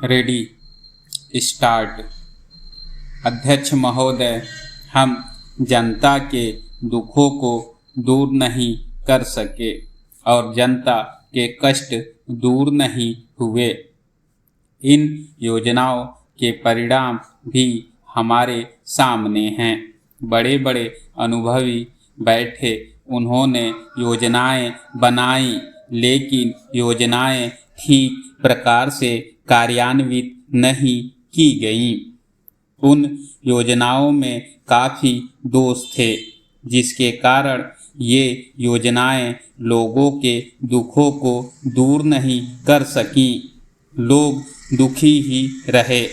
Ready start. अध्यक्ष महोदय, हम जनता के दुखों को दूर नहीं कर सके और जनता के कष्ट दूर नहीं हुए। इन योजनाओं के परिणाम भी हमारे सामने हैं। बड़े बड़े अनुभवी बैठे, उन्होंने योजनाएं बनाई, लेकिन योजनाएं ठीक प्रकार से कार्यान्वित नहीं की गईं। उन योजनाओं में काफ़ी दोष थे, जिसके कारण ये योजनाएं लोगों के दुखों को दूर नहीं कर सकीं। लोग दुखी ही रहे।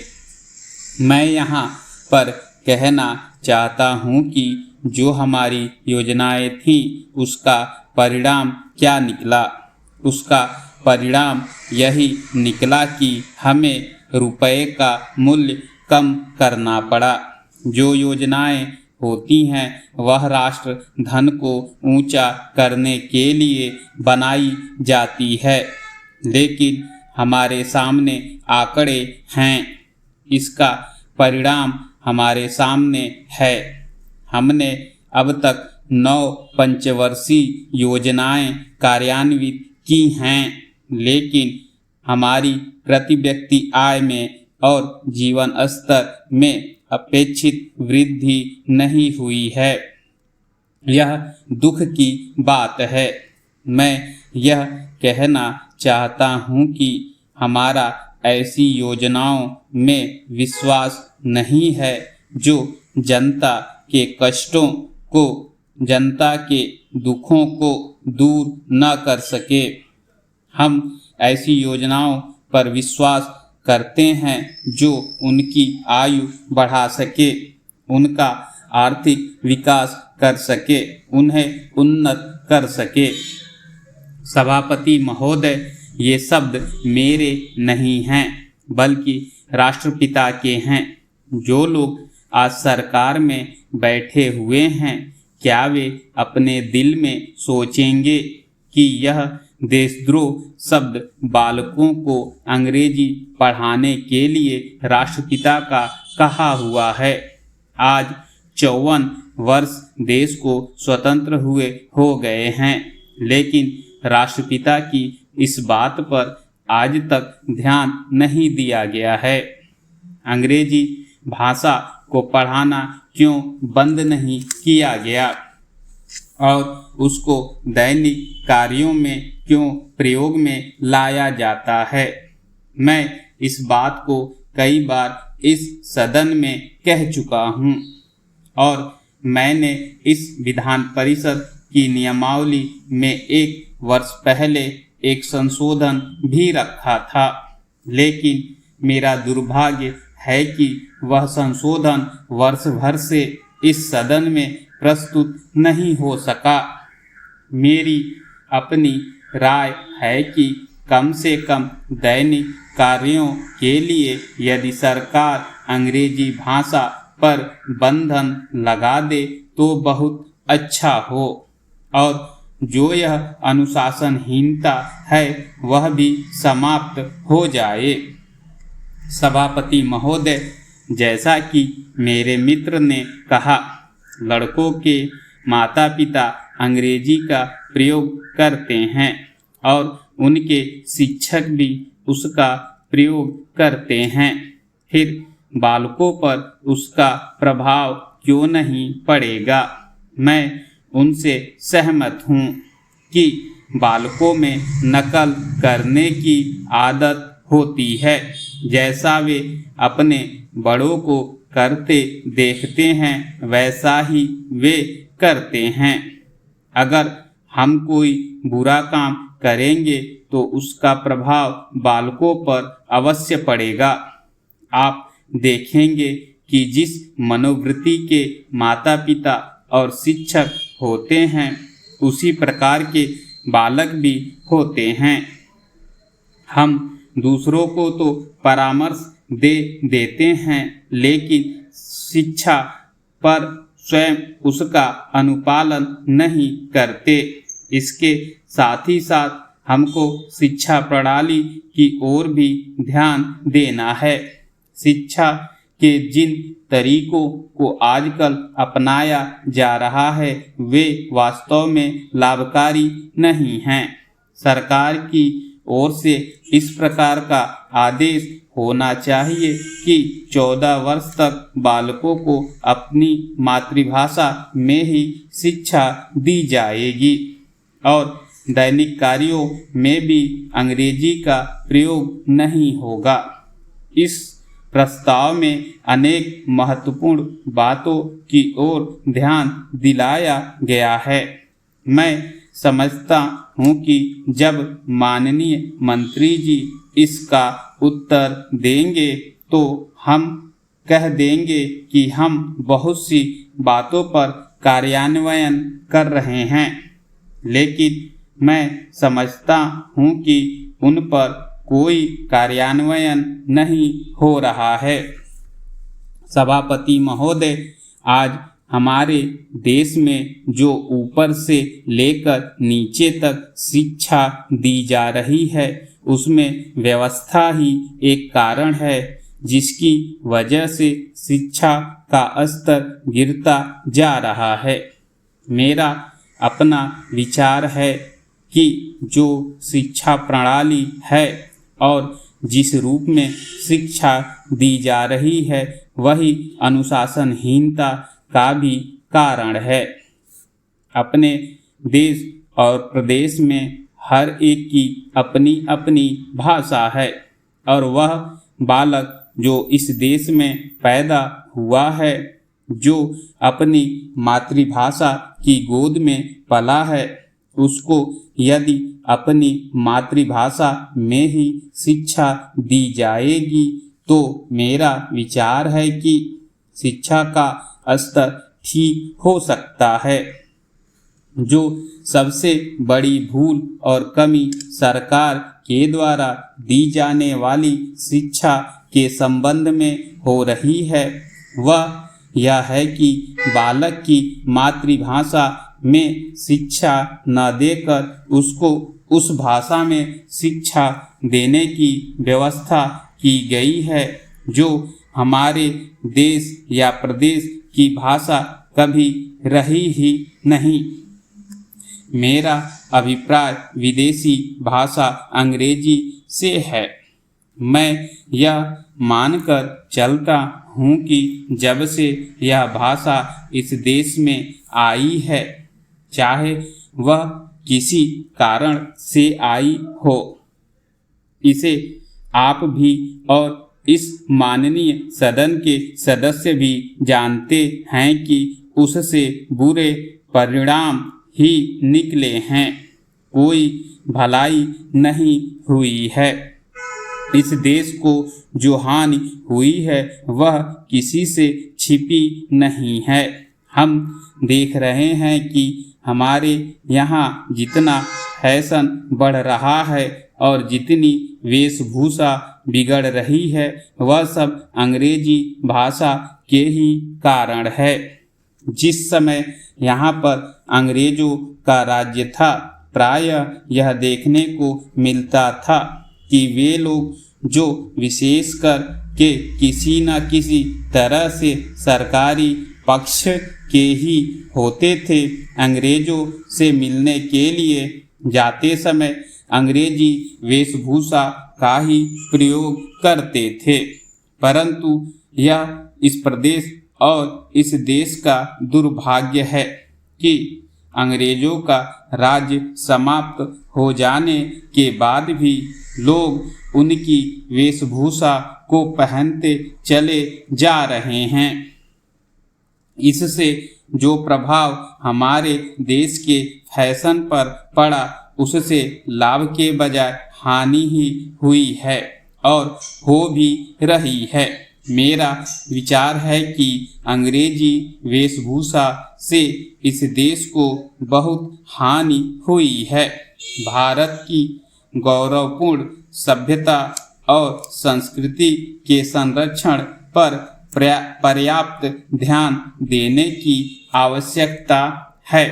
मैं यहाँ पर कहना चाहता हूँ कि जो हमारी योजनाएं थी, उसका परिणाम क्या निकला। उसका परिणाम यही निकला कि हमें रुपए का मूल्य कम करना पड़ा। जो योजनाएं होती हैं वह राष्ट्र धन को ऊंचा करने के लिए बनाई जाती है, लेकिन हमारे सामने आंकड़े हैं। इसका परिणाम हमारे सामने है। हमने अब तक 9 पंचवर्षीय योजनाएं कार्यान्वित की हैं, लेकिन हमारी प्रति व्यक्ति आय में और जीवन स्तर में अपेक्षित वृद्धि नहीं हुई है। यह दुख की बात है। मैं यह कहना चाहता हूँ कि हमारा ऐसी योजनाओं में विश्वास नहीं है जो जनता के कष्टों को, जनता के दुखों को दूर न कर सके। हम ऐसी योजनाओं पर विश्वास करते हैं जो उनकी आयु बढ़ा सके, उनका आर्थिक विकास कर सके, उन्हें उन्नत कर सके। सभापति महोदय, ये शब्द मेरे नहीं हैं, बल्कि राष्ट्रपिता के हैं। जो लोग आज सरकार में बैठे हुए हैं, क्या वे अपने दिल में सोचेंगे कि यह देशद्रोह शब्द बालकों को अंग्रेजी पढ़ाने के लिए राष्ट्रपिता का कहा हुआ है। आज 54 वर्ष देश को स्वतंत्र हुए हो गए हैं, लेकिन राष्ट्रपिता की इस बात पर आज तक ध्यान नहीं दिया गया है। अंग्रेजी भाषा को पढ़ाना क्यों बंद नहीं किया गया और उसको दैनिक कार्यों में क्यों प्रयोग में लाया जाता है। मैं इस बात को कई बार इस सदन में कह चुका हूँ और मैंने इस विधान परिषद की नियमावली में 1 वर्ष पहले एक संशोधन भी रखा था, लेकिन मेरा दुर्भाग्य है कि वह संशोधन वर्ष भर से इस सदन में प्रस्तुत नहीं हो सका। मेरी अपनी राय है कि कम से कम दैनिक कार्यों के लिए यदि सरकार अंग्रेजी भाषा पर बंधन लगा दे तो बहुत अच्छा हो, और जो यह अनुशासनहीनता है वह भी समाप्त हो जाए। सभापति महोदय, जैसा कि मेरे मित्र ने कहा, लड़कों के माता पिता अंग्रेजी का प्रयोग करते हैं और उनके शिक्षक भी उसका प्रयोग करते हैं। फिर बालकों पर उसका प्रभाव क्यों नहीं पड़ेगा। मैं उनसे सहमत हूँ कि बालकों में नकल करने की आदत होती है। जैसा वे अपने बड़ों को करते देखते हैं, वैसा ही वे करते हैं। अगर हम कोई बुरा काम करेंगे तो उसका प्रभाव बालकों पर अवश्य पड़ेगा। आप देखेंगे कि जिस मनोवृत्ति के माता पिता और शिक्षक होते हैं, उसी प्रकार के बालक भी होते हैं। हम दूसरों को तो परामर्श दे देते हैं, लेकिन शिक्षा पर स्वयं उसका अनुपालन नहीं करते। इसके साथ ही साथ हमको शिक्षा प्रणाली की ओर भी ध्यान देना है। शिक्षा के जिन तरीकों को आजकल अपनाया जा रहा है वे वास्तव में लाभकारी नहीं हैं। सरकार की ओर से इस प्रकार का आदेश होना चाहिए कि 14 वर्ष तक बालकों को अपनी मातृभाषा में ही शिक्षा दी जाएगी और दैनिक कार्यों में भी अंग्रेजी का प्रयोग नहीं होगा। इस प्रस्ताव में अनेक महत्वपूर्ण बातों की ओर ध्यान दिलाया गया है। मैं समझता हूँ कि जब माननीय मंत्री जी इसका उत्तर देंगे तो हम कह देंगे कि हम बहुत सी बातों पर कार्यान्वयन कर रहे हैं, लेकिन मैं समझता हूँ कि उन पर कोई कार्यान्वयन नहीं हो रहा है। सभापति महोदय, आज हमारे देश में जो ऊपर से लेकर नीचे तक शिक्षा दी जा रही है उसमें व्यवस्था ही एक कारण है जिसकी वजह से शिक्षा का स्तर गिरता जा रहा है। मेरा अपना विचार है कि जो शिक्षा प्रणाली है और जिस रूप में शिक्षा दी जा रही है वही अनुशासनहीनता का भी कारण है। अपने देश और प्रदेश में हर एक की अपनी अपनी भाषा है और वह बालक जो इस देश में पैदा हुआ है, जो अपनी मातृभाषा की गोद में पला है, उसको यदि अपनी मातृभाषा में ही शिक्षा दी जाएगी तो मेरा विचार है कि शिक्षा का स्तर ठीक हो सकता है। जो सबसे बड़ी भूल और कमी सरकार के द्वारा दी जाने वाली शिक्षा के संबंध में हो रही है वह यह है कि बालक की मातृभाषा में शिक्षा न देकर उसको उस भाषा में शिक्षा देने की व्यवस्था की गई है जो हमारे देश या प्रदेश की भाषा कभी रही ही नहीं। मेरा अभिप्राय विदेशी भाषा अंग्रेजी से है। मैं यह मानकर चलता हूँ कि जब से यह भाषा इस देश में आई है, चाहे वह किसी कारण से आई हो, इसे आप भी और इस माननीय सदन के सदस्य भी जानते हैं कि उससे बुरे परिणाम ही निकले हैं। कोई भलाई नहीं हुई है। इस देश को जो हानि हुई है वह किसी से छिपी नहीं है। हम देख रहे हैं कि हमारे यहाँ जितना फैशन बढ़ रहा है और जितनी वेशभूषा बिगड़ रही है वह सब अंग्रेजी भाषा के ही कारण है। जिस समय यहाँ पर अंग्रेजों का राज्य था, प्रायः यह देखने को मिलता था कि वे लोग जो विशेषकर के किसी न किसी तरह से सरकारी पक्ष के ही होते थे, अंग्रेजों से मिलने के लिए जाते समय अंग्रेजी वेशभूषा का ही प्रयोग करते थे। परंतु यह इस प्रदेश और इस देश का दुर्भाग्य है कि अंग्रेजों का राज्य समाप्त हो जाने के बाद भी लोग उनकी वेशभूषा को पहनते चले जा रहे हैं। इससे जो प्रभाव हमारे देश के फैशन पर पड़ा उससे लाभ के बजाय हानि ही हुई है और हो भी रही है। मेरा विचार है कि अंग्रेजी वेशभूषा से इस देश को बहुत हानि हुई है। भारत की गौरवपूर्ण सभ्यता और संस्कृति के संरक्षण पर पर्याप्त ध्यान देने की आवश्यकता है।